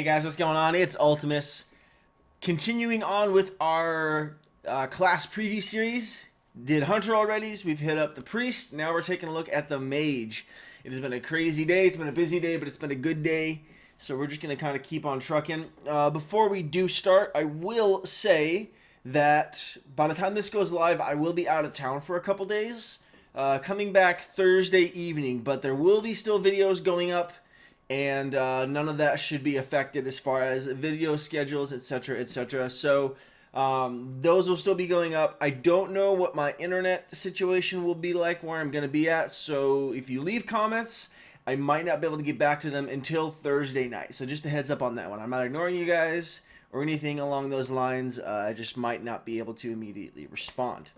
Hey guys, what's going on? It's Ultimus. Continuing on with our class preview series. Did Hunter already, so we've hit up the Priest. Now we're taking a look at the Mage. It has been a crazy day. It's been a busy day, but it's been a good day. So we're just going to kind of keep on trucking. Before we do start, I will say that by the time this goes live, I will be out of town for a couple days. Coming back Thursday evening, but there will be still videos going up. And none of that should be affected as far as video schedules, etc., etc. So those will still be going up. I don't know what my internet situation will be like, where I'm going to be at. So if you leave comments, I might not be able to get back to them until Thursday night. So just a heads up on that one. I'm not ignoring you guys or anything along those lines. I just might not be able to immediately respond.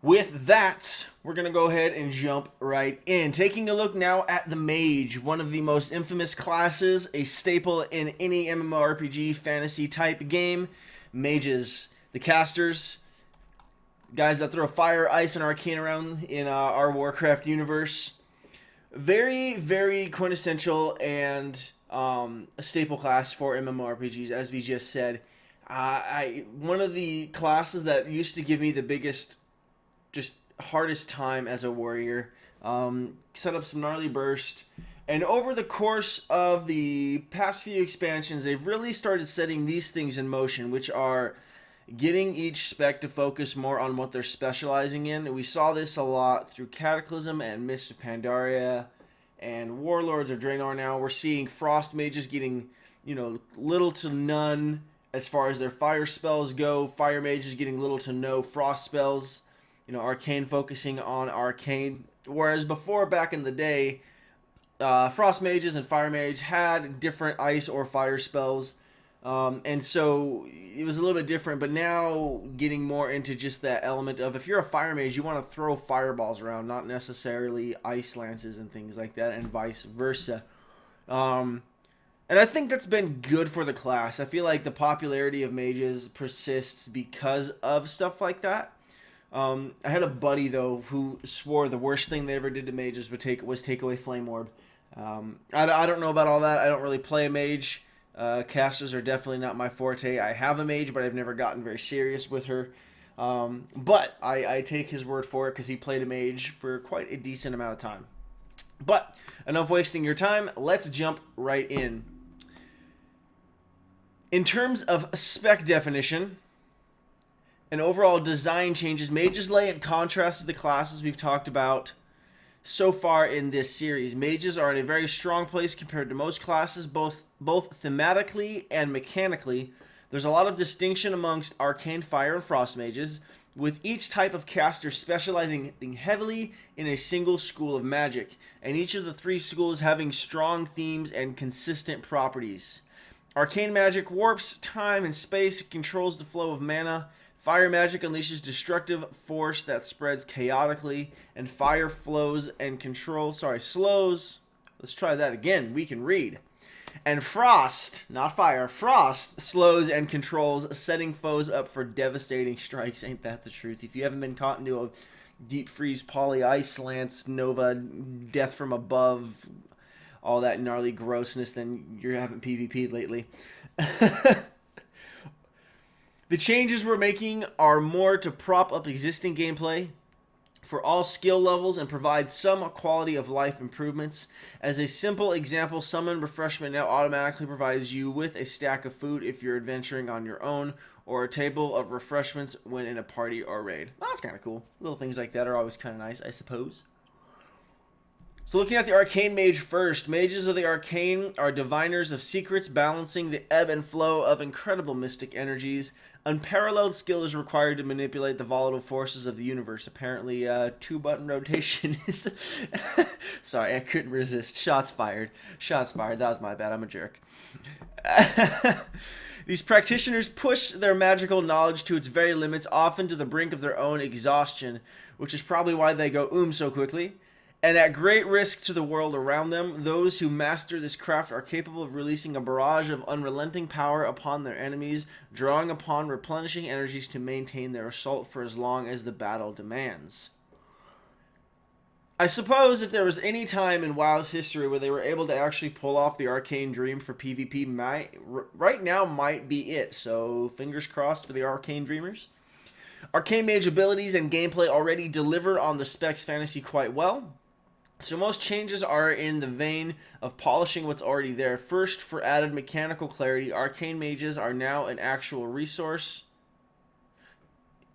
With that, we're going to go ahead and jump right in. Taking a look now at the Mage, one of the most infamous classes, a staple in any MMORPG fantasy type game. Mages, the casters, guys that throw fire, ice, and arcane around in our Warcraft universe. Very, very quintessential and a staple class for MMORPGs, as we just said. One of the classes that used to give me the biggest hardest time as a warrior. Set up some gnarly burst, and over the course of the past few expansions, they've really started setting these things in motion, which are getting each spec to focus more on what they're specializing in. We saw this a lot through Cataclysm and Mist of Pandaria and Warlords of Draenor. Now we're seeing Frost Mages getting, little to none as far as their fire spells go. Fire Mages getting little to no frost spells. Arcane focusing on Arcane. Whereas before, back in the day, Frost Mages and Fire Mages had different ice or fire spells. And so it was a little bit different. But now getting more into just that element of, if you're a Fire Mage, you want to throw fireballs around, not necessarily ice lances and things like that, and vice versa. And I think that's been good for the class. I feel like the popularity of mages persists because of stuff like that. I had a buddy, though, who swore the worst thing they ever did to mages was take away Flame Orb. I don't know about all that. I don't really play a mage. Casters are definitely not my forte. I have a mage, but I've never gotten very serious with her. But I take his word for it because he played a mage for quite a decent amount of time. But enough wasting your time. Let's jump right in. In terms of spec definition and overall design changes, mages lay in contrast to the classes we've talked about so far in this series. Mages are in a very strong place compared to most classes, both thematically and mechanically. There's a lot of distinction amongst Arcane Fire and Frost Mages, with each type of caster specializing heavily in a single school of magic, and each of the three schools having strong themes and consistent properties. Arcane magic warps time and space, controls the flow of mana. Fire magic unleashes destructive force that spreads chaotically, and fire slows. Let's try that again. We can read. And frost, not fire, frost slows and controls, setting foes up for devastating strikes. Ain't that the truth? If you haven't been caught into a deep freeze, poly, ice, lance, nova, death from above, all that gnarly grossness, then you haven't PvP'd lately. The changes we're making are more to prop up existing gameplay for all skill levels and provide some quality of life improvements. As a simple example, Summon Refreshment now automatically provides you with a stack of food if you're adventuring on your own, or a table of refreshments when in a party or raid. Well, that's kind of cool. Little things like that are always kind of nice, I suppose. So looking at the Arcane Mage first, mages of the Arcane are diviners of secrets, balancing the ebb and flow of incredible mystic energies. Unparalleled skill is required to manipulate the volatile forces of the universe. Apparently, 2-button rotation is... Sorry, I couldn't resist. Shots fired. Shots fired. That was my bad. I'm a jerk. These practitioners push their magical knowledge to its very limits, often to the brink of their own exhaustion, which is probably why they go so quickly. And at great risk to the world around them, those who master this craft are capable of releasing a barrage of unrelenting power upon their enemies, drawing upon replenishing energies to maintain their assault for as long as the battle demands. I suppose if there was any time in WoW's history where they were able to actually pull off the Arcane Dream for PvP, right now might be it. So fingers crossed for the Arcane Dreamers. Arcane Mage abilities and gameplay already deliver on the specs fantasy quite well. So most changes are in the vein of polishing what's already there. First, for added mechanical clarity, Arcane Mages are now an actual resource.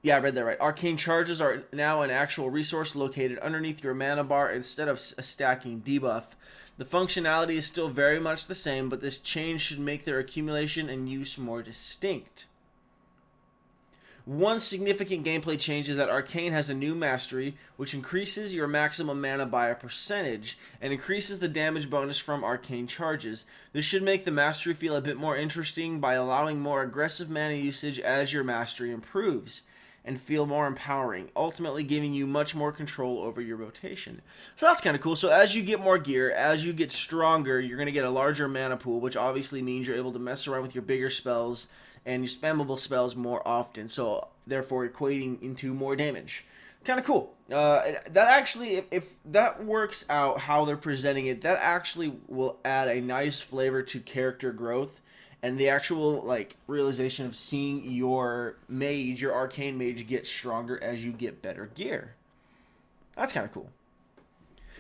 Yeah, I read that right. Arcane charges are now an actual resource located underneath your mana bar instead of a stacking debuff. The functionality is still very much the same, but this change should make their accumulation and use more distinct. One significant gameplay change is that Arcane has a new mastery, which increases your maximum mana by a percentage, and increases the damage bonus from Arcane charges. This should make the mastery feel a bit more interesting by allowing more aggressive mana usage as your mastery improves, and feel more empowering, ultimately giving you much more control over your rotation. So that's kind of cool. So as you get more gear, as you get stronger, you're going to get a larger mana pool, which obviously means you're able to mess around with your bigger spells and your spammable spells more often, so therefore equating into more damage. Kind of cool. That actually, if that works out how they're presenting it, that actually will add a nice flavor to character growth and the actual like realization of seeing your mage, your arcane mage, get stronger as you get better gear. That's kind of cool.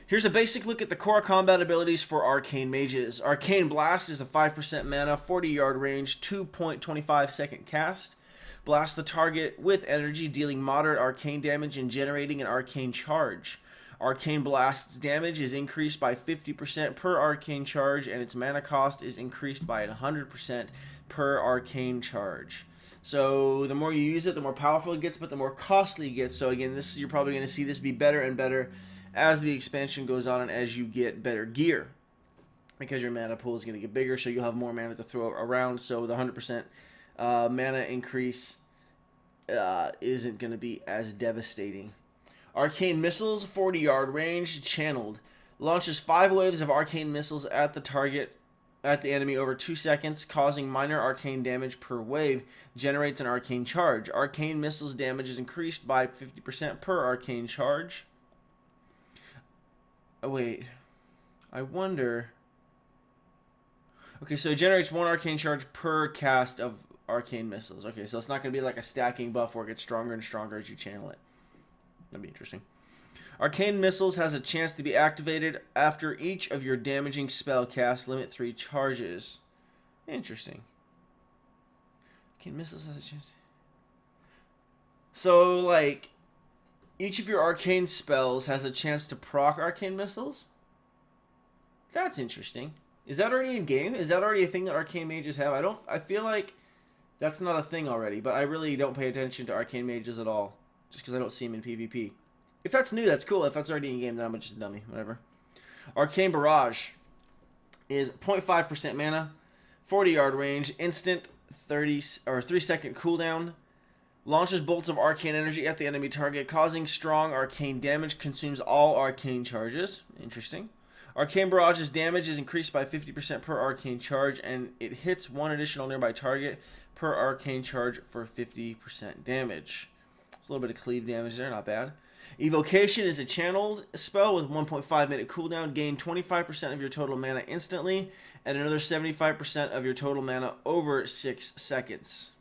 Here's a basic look at the core combat abilities for Arcane Mages. Arcane Blast is a 5% mana, 40-yard range, 2.25 second cast. Blast the target with energy, dealing moderate arcane damage and generating an arcane charge. Arcane Blast's damage is increased by 50% per arcane charge, and its mana cost is increased by 100% per arcane charge. So the more you use it, the more powerful it gets, but the more costly it gets. So again, this you're probably going to see this be better and better as the expansion goes on and as you get better gear, because your mana pool is going to get bigger, so you'll have more mana to throw around. So the 100% mana increase isn't going to be as devastating. Arcane Missiles, 40-yard range, channeled. Launches 5 waves of arcane missiles at the enemy over 2 seconds, causing minor arcane damage per wave. Generates an arcane charge. Arcane Missiles damage is increased by 50% per arcane charge. Oh, wait. I wonder. Okay, so it generates 1 arcane charge per cast of arcane missiles. Okay, so it's not going to be like a stacking buff where it gets stronger and stronger as you channel it. That'd be interesting. Arcane Missiles has a chance to be activated after each of your damaging spell casts. Limit 3 charges. Interesting. Arcane Missiles has a chance. So, like, each of your arcane spells has a chance to proc arcane missiles? That's interesting. Is that already in game? Is that already a thing that arcane mages have? I feel like that's not a thing already, but I really don't pay attention to arcane mages at all, just because I don't see them in PvP. If that's new, that's cool. If that's already in game, then I'm just a dummy. Whatever. Arcane Barrage is 0.5% mana, 40-yard range, instant 3-second cooldown. Launches bolts of arcane energy at the enemy target, causing strong arcane damage. Consumes all arcane charges. Interesting. Arcane Barrage's damage is increased by 50% per arcane charge, and it hits 1 additional nearby target per arcane charge for 50% damage. It's a little bit of cleave damage there, not bad. Evocation is a channeled spell with 1.5 minute cooldown. Gain 25% of your total mana instantly, and another 75% of your total mana over 6 seconds.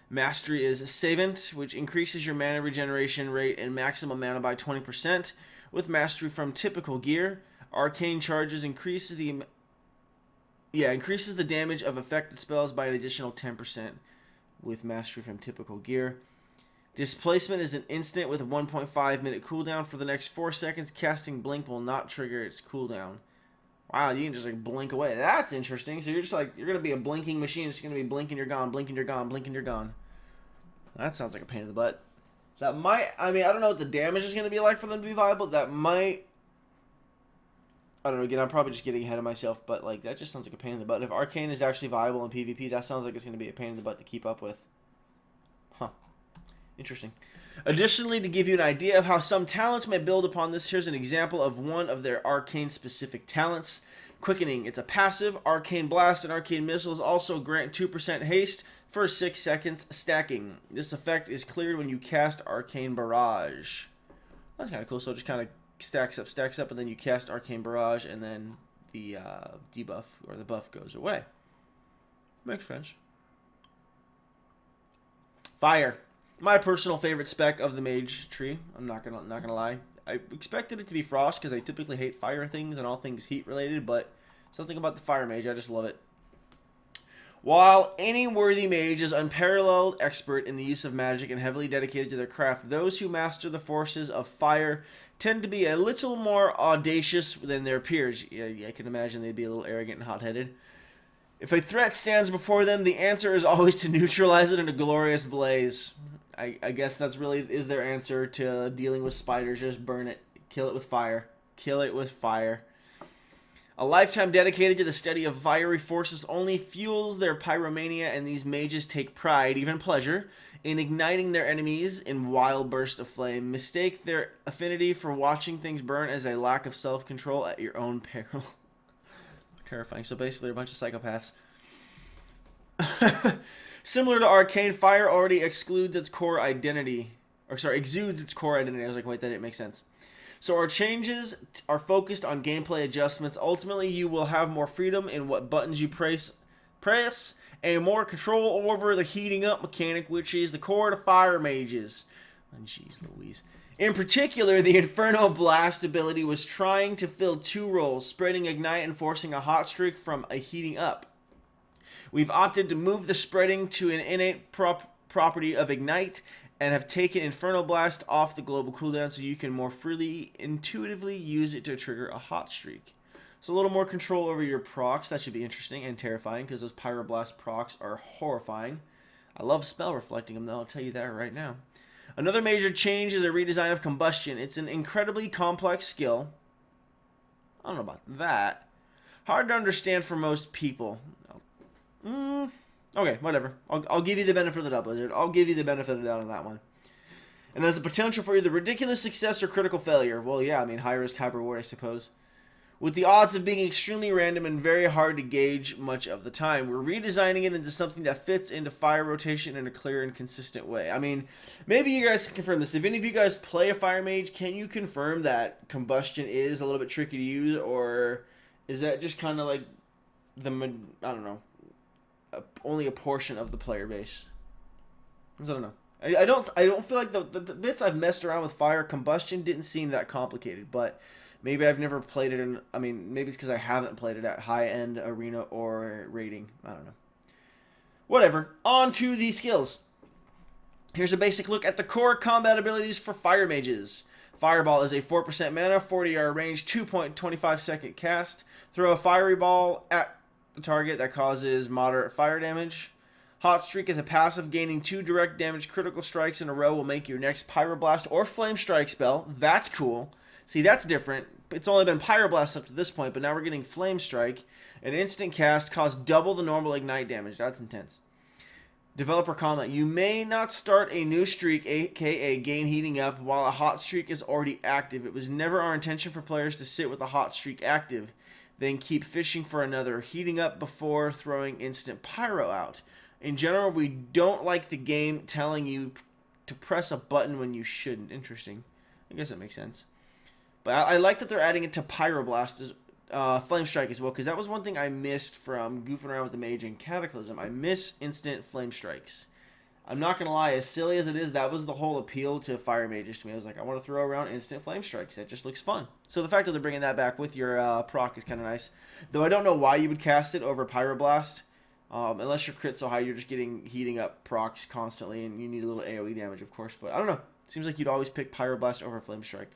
Mastery is Savant, which increases your mana regeneration rate and maximum mana by 20%. With Mastery from typical gear, Arcane Charges increases the damage of affected spells by an additional 10% with Mastery from typical gear. Displacement is an instant with a 1.5 minute cooldown for the next 4 seconds. Casting Blink will not trigger its cooldown. Wow, you can just like blink away. That's interesting. So you're just like, you're going to be a blinking machine. It's going to be blinking, you're gone, blinking, you're gone, blinking, you're gone. That sounds like a pain in the butt. That might, I mean, I don't know what the damage is going to be like for them to be viable. That might, I don't know, again, I'm probably just getting ahead of myself, but like, that just sounds like a pain in the butt. If Arcane is actually viable in PvP, that sounds like it's going to be a pain in the butt to keep up with. Huh. Interesting. Additionally, to give you an idea of how some talents may build upon this, here's an example of one of their arcane-specific talents. Quickening. It's a passive. Arcane Blast and Arcane Missiles also grant 2% haste for 6 seconds stacking. This effect is cleared when you cast Arcane Barrage. That's kind of cool. So it just kind of stacks up, and then you cast Arcane Barrage, and then the debuff or the buff goes away. Makes sense. Fire. My personal favorite spec of the Mage tree. I'm not gonna lie. I expected it to be Frost because I typically hate fire things and all things heat related, but something about the Fire Mage, I just love it. While any worthy mage is unparalleled expert in the use of magic and heavily dedicated to their craft, those who master the forces of fire tend to be a little more audacious than their peers. Yeah, I can imagine they'd be a little arrogant and hot-headed. If a threat stands before them, the answer is always to neutralize it in a glorious blaze. I guess that's really is their answer to dealing with spiders. Just burn it. Kill it with fire. Kill it with fire. A lifetime dedicated to the study of fiery forces only fuels their pyromania, and these mages take pride, even pleasure, in igniting their enemies in wild bursts of flame. Mistake their affinity for watching things burn as a lack of self-control at your own peril. Terrifying. So basically, they're a bunch of psychopaths. Similar to Arcane, fire already exudes its core identity. I was like, wait, that didn't make sense. So our changes are focused on gameplay adjustments. Ultimately, you will have more freedom in what buttons you press, and more control over the heating up mechanic, which is the core to fire mages. Oh, jeez Louise. In particular, the Inferno Blast ability was trying to fill two roles, spreading ignite and forcing a hot streak from a heating up. We've opted to move the spreading to an innate property of ignite and have taken Inferno Blast off the global cooldown so you can more freely, intuitively use it to trigger a hot streak. So a little more control over your procs. That should be interesting and terrifying because those Pyroblast procs are horrifying. I love spell reflecting them though, I'll tell you that right now. Another major change is a redesign of Combustion. It's an incredibly complex skill. I don't know about that. Hard to understand for most people. Okay, whatever. I'll give you the benefit of the doubt, Blizzard. I'll give you the benefit of the doubt on that one. And there's a potential for either ridiculous success or critical failure. Well, yeah, I mean, high risk, high reward, I suppose. With the odds of being extremely random and very hard to gauge much of the time, we're redesigning it into something that fits into fire rotation in a clear and consistent way. I mean, maybe you guys can confirm this. If any of you guys play a fire mage, can you confirm that Combustion is a little bit tricky to use, or is that just kind of like the, I don't know, only a portion of the player base? I don't know. I don't feel like the bits I've messed around with fire, Combustion didn't seem that complicated, but maybe I've never played it in, I mean, maybe it's because I haven't played it at high-end arena or rating. I don't know. Whatever. On to the skills. Here's a basic look at the core combat abilities for fire mages. Fireball is a 4% mana, 40-yard range, 2.25 second cast. Throw a fiery ball at the target that causes moderate fire damage. Hot Streak is a passive, gaining 2 direct damage critical strikes in a row will make your next Pyroblast or Flame Strike spell. That's cool. See, that's different. It's only been Pyroblast up to this point, but now we're getting Flame Strike. An instant cast costs double the normal ignite damage. That's intense. Developer comment. You may not start a new streak, aka gain heating up, while a hot streak is already active. It was never our intention for players to sit with a hot streak active, then keep fishing for another heating up before throwing instant pyro out. In general, we don't like the game telling you to press a button when you shouldn't. Interesting. I guess that makes sense. But I like that they're adding it to Pyroblast, Flame Strike as well, because that was one thing I missed from goofing around with the Mage and Cataclysm. I miss instant Flame Strikes. I'm not going to lie, as silly as it is, that was the whole appeal to Fire Mages to me. I was like, I want to throw around instant Flame Strikes. That just looks fun. So the fact that they're bringing that back with your proc is kind of nice. Though I don't know why you would cast it over Pyroblast. Unless your crit so high, you're just getting heating up procs constantly, and you need a little AoE damage, of course. But I don't know. It seems like you'd always pick Pyroblast over Flame Strike.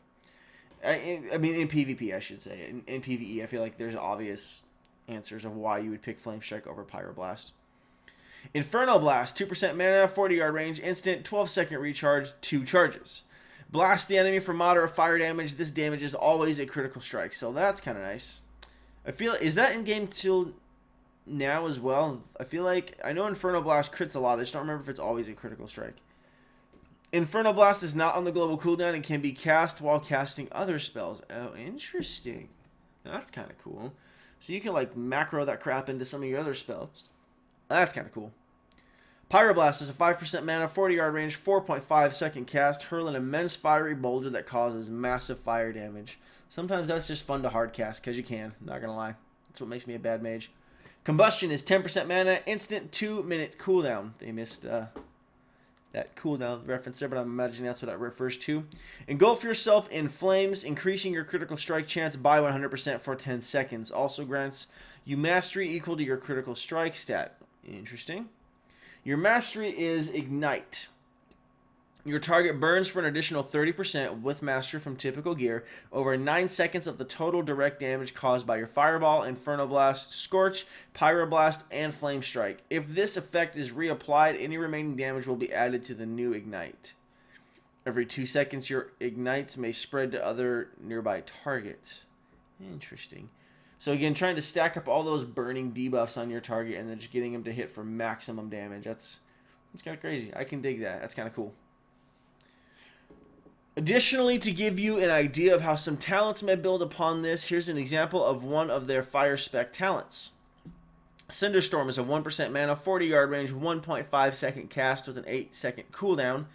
I mean, in PvP, I should say. In PvE, I feel like there's obvious answers of why you would pick Flame Strike over Pyroblast. Inferno Blast, 2% mana, 40-yard range, instant, 12-second recharge, 2 charges. Blast the enemy for moderate fire damage. This damage is always a critical strike, so that's kind of nice. I feel, is that in-game till now as well? I feel like, I know Inferno Blast crits a lot, I just don't remember if it's always a critical strike. Inferno Blast is not on the global cooldown and can be cast while casting other spells. Oh, interesting. That's kind of cool. So you can like macro that crap into some of your other spells. That's kind of cool. Pyroblast is a 5% mana, 40-yard range, 4.5-second cast, hurl an immense fiery boulder that causes massive fire damage. Sometimes that's just fun to hard cast, because you can, not going to lie. That's what makes me a bad mage. Combustion is 10% mana, instant 2-minute cooldown. They missed that cooldown reference there, but I'm imagining that's what that refers to. Engulf yourself in flames, increasing your critical strike chance by 100% for 10 seconds. Also grants you mastery equal to your critical strike stat. Interesting. Your mastery is Ignite. Your target burns for an additional 30% with mastery from typical gear over 9 seconds of the total direct damage caused by your Fireball, Inferno Blast, Scorch, Pyroblast, and Flame Strike. If this effect is reapplied, any remaining damage will be added to the new Ignite. Every 2 seconds, your Ignites may spread to other nearby targets. Interesting. So again, trying to stack up all those burning debuffs on your target and then just getting them to hit for maximum damage. That's kind of crazy. I can dig that. That's kind of cool. Additionally, to give you an idea of how some talents may build upon this, here's an example of one of their fire spec talents. Cinderstorm is a 1% mana, 40-yard range, 1.5-second cast with an 8-second cooldown.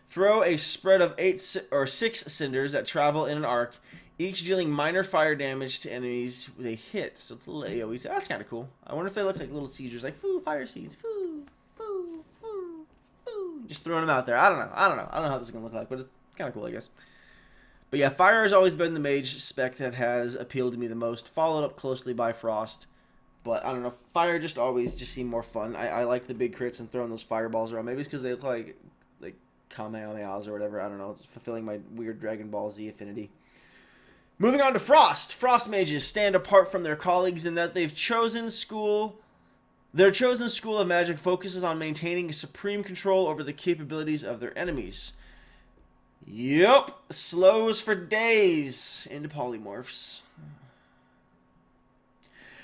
Throw a spread of 6 cinders that travel in an arc, each dealing minor fire damage to enemies they hit. So it's a little AoE. That's kind of cool. I wonder if they look like little siegers, like foo, fire seeds, foo, foo, foo, foo. Just throwing them out there. I don't know how this is gonna look like, but it's kind of cool, I guess. But yeah, fire has always been the mage spec that has appealed to me the most, followed up closely by frost. But I don't know, fire just always seemed more fun. I like the big crits and throwing those fireballs around. Maybe it's because they look like Kamehamehas or whatever. I don't know. It's fulfilling my weird Dragon Ball Z affinity. Moving on to frost. Frost mages stand apart from their colleagues in that they've chosen school. Their chosen school of magic focuses on maintaining supreme control over the capabilities of their enemies. Yep, slows for days into polymorphs.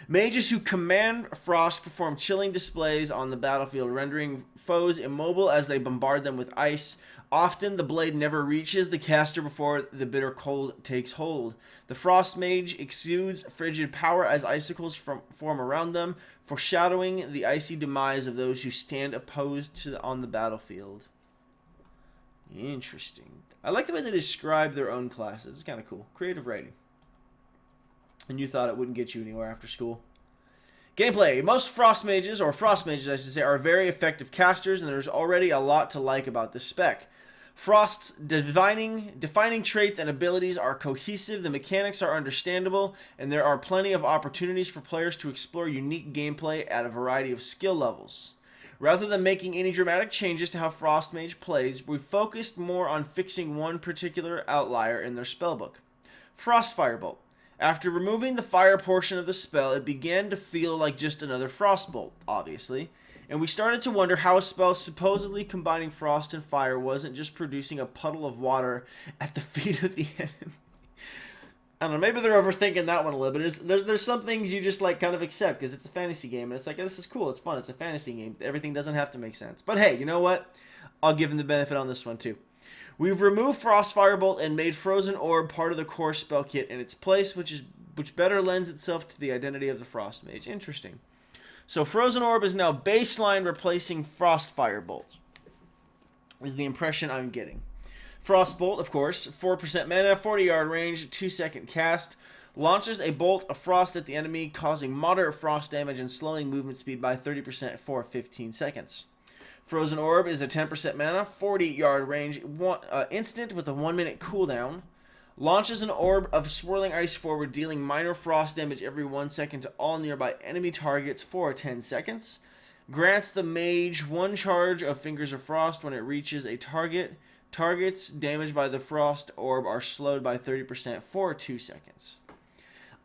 Mages who command frost perform chilling displays on the battlefield, rendering foes immobile as they bombard them with ice. Often, the blade never reaches the caster before the bitter cold takes hold. The frost mage exudes frigid power as icicles form around them, foreshadowing the icy demise of those who stand opposed on the battlefield. Interesting. I like the way they describe their own classes. It's kind of cool. Creative writing. And you thought it wouldn't get you anywhere after school. Gameplay. Most frost mages, or frost mages I should say, are very effective casters, and there's already a lot to like about this spec. Frost's defining traits and abilities are cohesive, the mechanics are understandable, and there are plenty of opportunities for players to explore unique gameplay at a variety of skill levels. Rather than making any dramatic changes to how Frost Mage plays, we focused more on fixing one particular outlier in their spellbook. Frost Firebolt. After removing the fire portion of the spell, it began to feel like just another Frostbolt, obviously, and we started to wonder how a spell supposedly combining frost and fire wasn't just producing a puddle of water at the feet of the enemy. I don't know, maybe they're overthinking that one a little bit. There's some things you just like kind of accept because it's a fantasy game, and it's like, oh, this is cool, it's fun, it's a fantasy game. Everything doesn't have to make sense. But hey, you know what? I'll give them the benefit on this one too. We've removed Frost Firebolt and made Frozen Orb part of the core spell kit in its place, which better lends itself to the identity of the Frost Mage. Interesting. So Frozen Orb is now baseline replacing Frost Firebolt, is the impression I'm getting. Frostbolt, of course, 4% mana, 40-yard range, 2-second cast. Launches a bolt of frost at the enemy, causing moderate frost damage and slowing movement speed by 30% for 15 seconds. Frozen Orb is a 10% mana, 40-yard range, instant with a 1-minute cooldown. Launches an orb of swirling ice forward, dealing minor frost damage every 1 second to all nearby enemy targets for 10 seconds. Grants the mage 1 charge of Fingers of Frost when it reaches a target. Targets damaged by the frost orb are slowed by 30% for 2 seconds.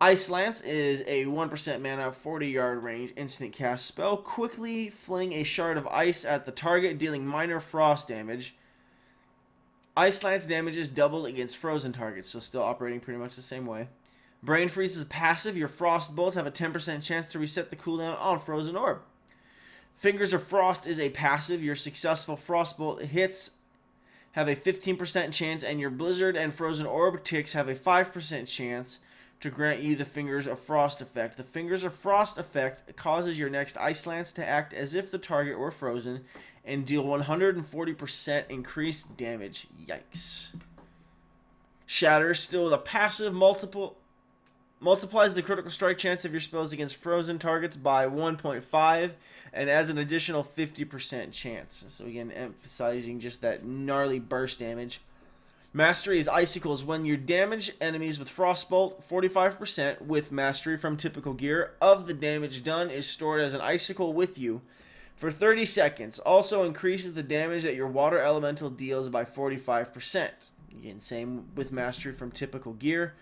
Ice Lance is a 1% mana, 40-yard range, instant cast spell. Quickly fling a shard of ice at the target, dealing minor frost damage. Ice Lance damages double against frozen targets, so still operating pretty much the same way. Brain Freeze is passive. Your frost bolts have a 10% chance to reset the cooldown on Frozen Orb. Fingers of Frost is a passive. Your successful Frostbolt hits have a 15% chance, and your Blizzard and Frozen Orb ticks have a 5% chance to grant you the Fingers of Frost effect. The Fingers of Frost effect causes your next Ice Lance to act as if the target were frozen and deal 140% increased damage. Yikes. Shatter, still with a passive, multiplies the critical strike chance of your spells against frozen targets by 1.5 and adds an additional 50% chance. So again, emphasizing just that gnarly burst damage. Mastery is Icicles. When you damage enemies with Frostbolt, 45% with Mastery from typical gear of the damage done is stored as an Icicle with you for 30 seconds. Also increases the damage that your Water Elemental deals by 45%. Again, same with Mastery from typical gear.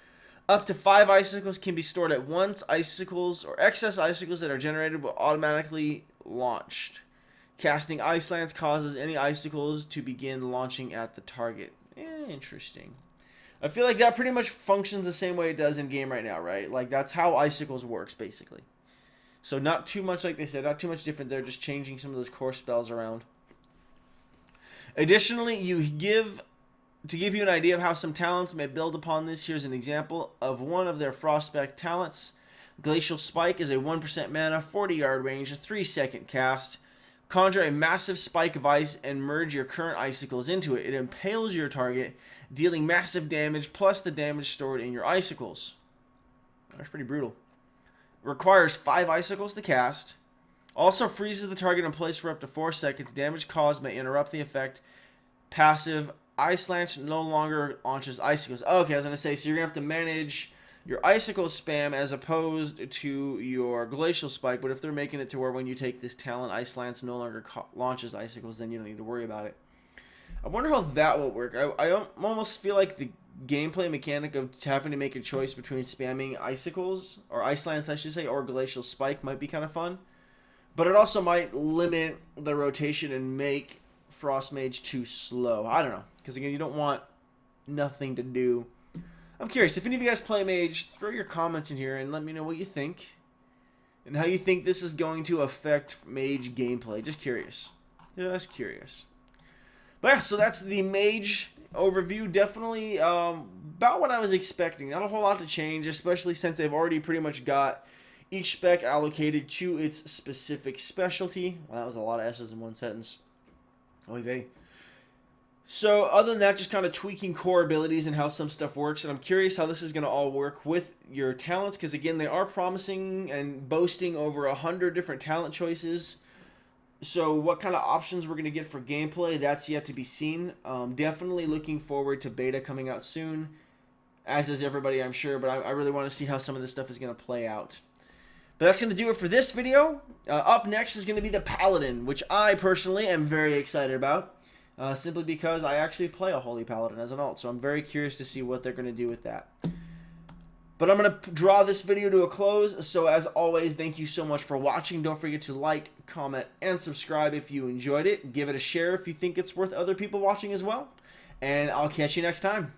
Up to 5 Icicles can be stored at once. Icicles or excess Icicles that are generated will automatically launched. Casting Ice Lance causes any Icicles to begin launching at the target. Interesting. I feel like that pretty much functions the same way it does in game right now, right? Like that's how Icicles works basically. So not too much, like they said, not too much different. They're just changing some of those core spells around. Additionally, to give you an idea of how some talents may build upon this, here's an example of one of their Frostback talents. Glacial Spike is a 1% mana, 40-yard range, a 3-second cast. Conjure a massive spike of ice and merge your current Icicles into it. It impales your target, dealing massive damage plus the damage stored in your Icicles. That's pretty brutal. Requires 5 Icicles to cast. Also freezes the target in place for up to 4 seconds. Damage caused may interrupt the effect. Passive, Ice Lance no longer launches Icicles. Okay, I was going to say, so you're going to have to manage your Icicle spam as opposed to your Glacial Spike, but if they're making it to where when you take this talent, Ice Lance no longer launches Icicles, then you don't need to worry about it. I wonder how that will work. I almost feel like the gameplay mechanic of having to make a choice between spamming Icicles, or Ice Lance I should say, or Glacial Spike might be kind of fun. But it also might limit the rotation and make Frost Mage too slow. I don't know, because again, you don't want nothing to do. I'm curious, if any of you guys play Mage, throw your comments in here and let me know what you think. And how you think this is going to affect Mage gameplay. Just curious. Just curious. But yeah, so that's the Mage overview. Definitely about what I was expecting. Not a whole lot to change, especially since they've already pretty much got each spec allocated to its specific specialty. Well, that was a lot of S's in one sentence. Oy vey. So other than that, just kind of tweaking core abilities and how some stuff works. And I'm curious how this is going to all work with your talents. Because again, they are promising and boasting over 100 different talent choices. So what kind of options we're going to get for gameplay, that's yet to be seen. Definitely looking forward to beta coming out soon. As is everybody, I'm sure. But I really want to see how some of this stuff is going to play out. But that's going to do it for this video. Up next is going to be the Paladin, which I personally am very excited about. Simply because I actually play a Holy Paladin as an alt, so I'm very curious to see what they're going to do with that. But I'm going to draw this video to a close, so as always, thank you so much for watching. Don't forget to like, comment, and subscribe if you enjoyed it. Give it a share if you think it's worth other people watching as well. And I'll catch you next time.